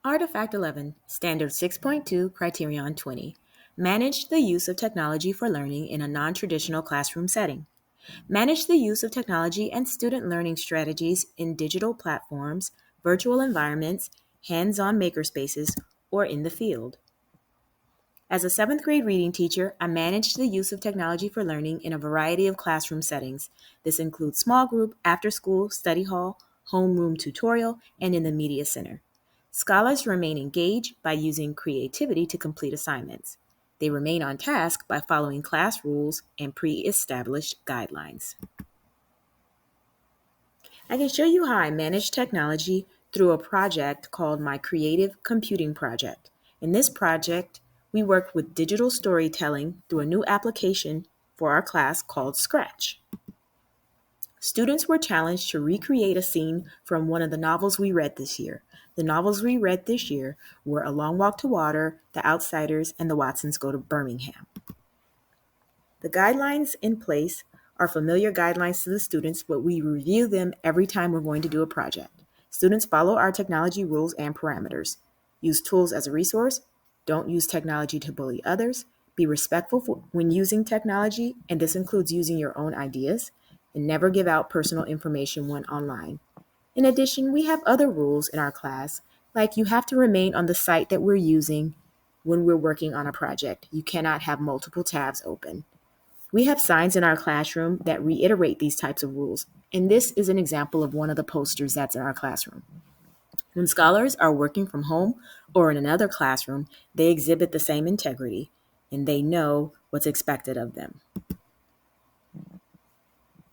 Artifact 11, Standard 6.2, Criterion 20. Manage the use of technology for learning in a non-traditional classroom setting. Manage the use of technology and student learning strategies in digital platforms, virtual environments, hands-on makerspaces, or in the field. As a seventh grade reading teacher, I manage the use of technology for learning in a variety of classroom settings. This includes small group, after-school, study hall, homeroom tutorial, and in the media center. Scholars remain engaged by using creativity to complete assignments. They remain on task by following class rules and pre-established guidelines. I can show you how I manage technology through a project called my Creative Computing Project. In this project, we worked with digital storytelling through a new application for our class called Scratch. Students were challenged to recreate a scene from one of the novels we read this year. The novels we read this year were A Long Walk to Water, The Outsiders, and The Watsons Go to Birmingham. The guidelines in place are familiar guidelines to the students, but we review them every time we're going to do a project. Students follow our technology rules and parameters. Use tools as a resource. Don't use technology to bully others. Be respectful when using technology, and this includes using your own ideas. And never give out personal information when online. In addition, we have other rules in our class, like you have to remain on the site that we're using when we're working on a project. You cannot have multiple tabs open. We have signs in our classroom that reiterate these types of rules, and this is an example of one of the posters that's in our classroom. When scholars are working from home or in another classroom, they exhibit the same integrity, and they know what's expected of them.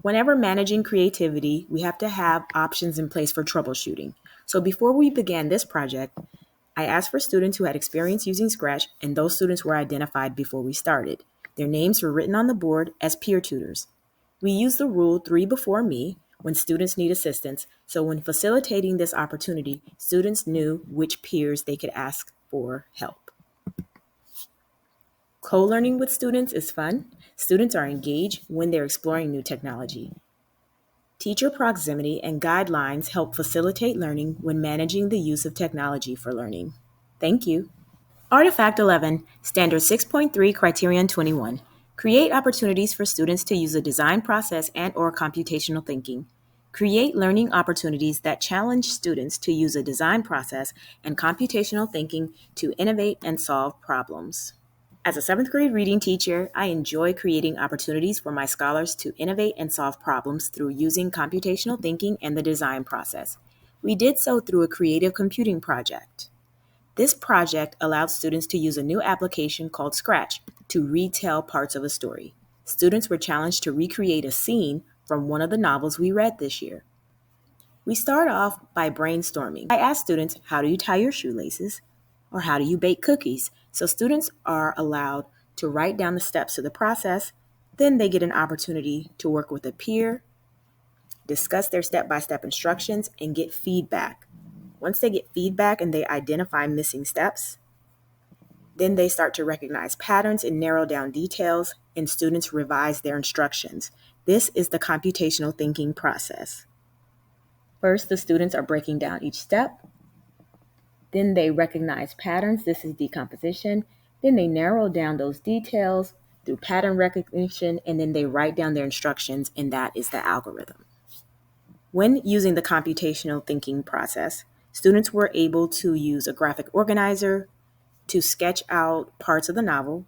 Whenever managing creativity, we have to have options in place for troubleshooting. So before we began this project, I asked for students who had experience using Scratch, and those students were identified before we started. Their names were written on the board as peer tutors. We use the rule 3 before me when students need assistance, so when facilitating this opportunity, students knew which peers they could ask for help. Co-learning with students is fun. Students are engaged when they're exploring new technology. Teacher proximity and guidelines help facilitate learning when managing the use of technology for learning. Thank you. Artifact 11, Standard 6.3, Criterion 21. Create opportunities for students to use a design process and/or computational thinking. Create learning opportunities that challenge students to use a design process and computational thinking to innovate and solve problems. As a seventh grade reading teacher, I enjoy creating opportunities for my scholars to innovate and solve problems through using computational thinking and the design process. We did so through a creative computing project. This project allowed students to use a new application called Scratch to retell parts of a story. Students were challenged to recreate a scene from one of the novels we read this year. We start off by brainstorming. I asked students, how do you tie your shoelaces? Or how do you bake cookies? So students are allowed to write down the steps to the process. Then they get an opportunity to work with a peer, discuss their step-by-step instructions, and get feedback. Once they get feedback and they identify missing steps, then they start to recognize patterns and narrow down details, and students revise their instructions. This is the computational thinking process. First, the students are breaking down each step. Then they recognize patterns. This is decomposition. Then they narrow down those details through pattern recognition, and then they write down their instructions, and that is the algorithm. When using the computational thinking process, students were able to use a graphic organizer to sketch out parts of the novel,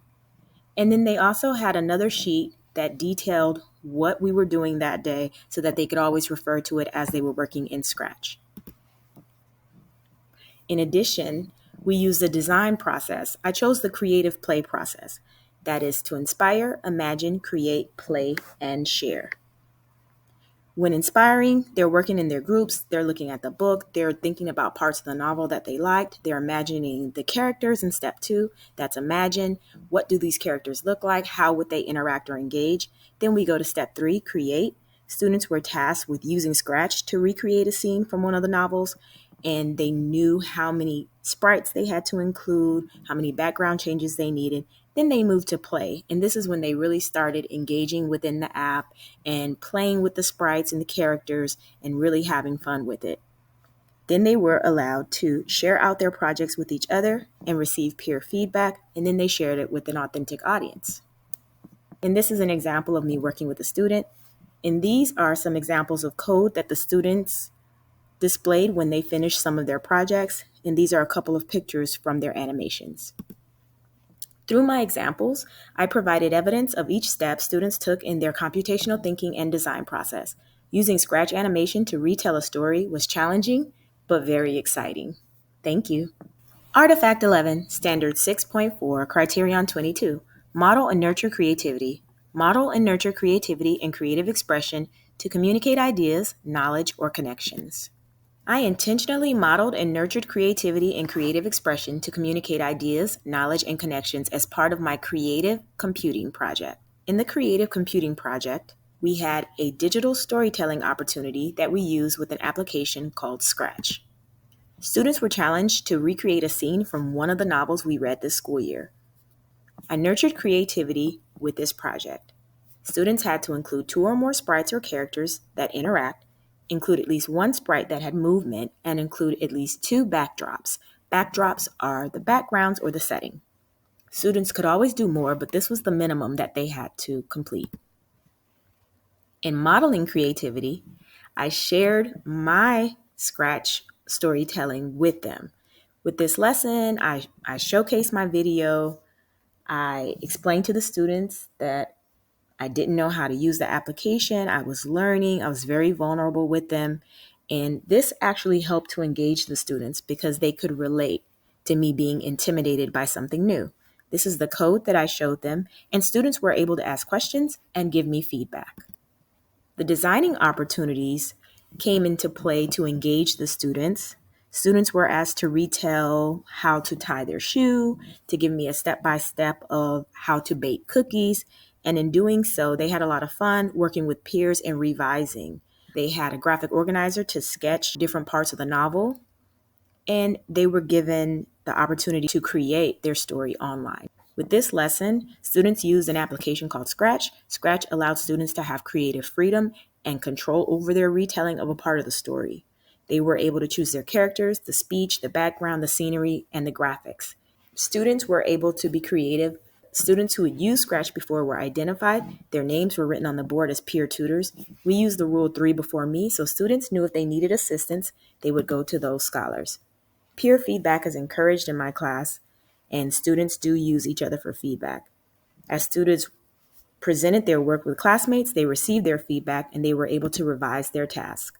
and then they also had another sheet that detailed what we were doing that day so that they could always refer to it as they were working in Scratch. In addition, we use the design process. I chose the creative play process. That is to inspire, imagine, create, play, and share. When inspiring, they're working in their groups, they're looking at the book, they're thinking about parts of the novel that they liked, they're imagining the characters in step 2, that's imagine. What do these characters look like? How would they interact or engage? Then we go to step 3, create. Students were tasked with using Scratch to recreate a scene from one of the novels, and they knew how many sprites they had to include, how many background changes they needed. Then they moved to play, and this is when they really started engaging within the app and playing with the sprites and the characters and really having fun with it. Then they were allowed to share out their projects with each other and receive peer feedback, and then they shared it with an authentic audience. And this is an example of me working with a student. And these are some examples of code that the students displayed when they finished some of their projects. And these are a couple of pictures from their animations. Through my examples, I provided evidence of each step students took in their computational thinking and design process. Using Scratch animation to retell a story was challenging, but very exciting. Thank you. Artifact 11, Standard 6.4, Criterion 22. Model and nurture creativity. Model and nurture creativity and creative expression to communicate ideas, knowledge, or connections. I intentionally modeled and nurtured creativity and creative expression to communicate ideas, knowledge, and connections as part of my creative computing project. In the creative computing project, we had a digital storytelling opportunity that we used with an application called Scratch. Students were challenged to recreate a scene from one of the novels we read this school year. I nurtured creativity with this project. Students had to include 2 or more sprites or characters that interact, include at least 1 sprite that had movement, and include at least 2 backdrops. Backdrops are the backgrounds or the setting. Students could always do more, but this was the minimum that they had to complete. In modeling creativity, I shared my Scratch storytelling with them. With this lesson, I showcased my video. I explained to the students that I didn't know how to use the application. I was learning. I was very vulnerable with them. And this actually helped to engage the students because they could relate to me being intimidated by something new. This is the code that I showed them, and students were able to ask questions and give me feedback. The designing opportunities came into play to engage the students. Students were asked to retell how to tie their shoe, to give me a step-by-step of how to bake cookies, and in doing so, they had a lot of fun working with peers and revising. They had a graphic organizer to sketch different parts of the novel, and they were given the opportunity to create their story online. With this lesson, students used an application called Scratch. Scratch allowed students to have creative freedom and control over their retelling of a part of the story. They were able to choose their characters, the speech, the background, the scenery, and the graphics. Students were able to be creative. Students who had used Scratch before were identified. Their names were written on the board as peer tutors. We used the rule 3 before me, so students knew if they needed assistance, they would go to those scholars. Peer feedback is encouraged in my class, and students do use each other for feedback. As students presented their work with classmates, they received their feedback and they were able to revise their task.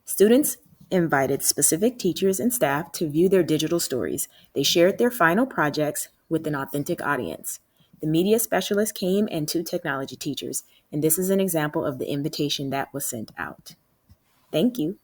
Students invited specific teachers and staff to view their digital stories. They shared their final projects with an authentic audience. The media specialist came and 2 technology teachers, and this is an example of the invitation that was sent out. Thank you.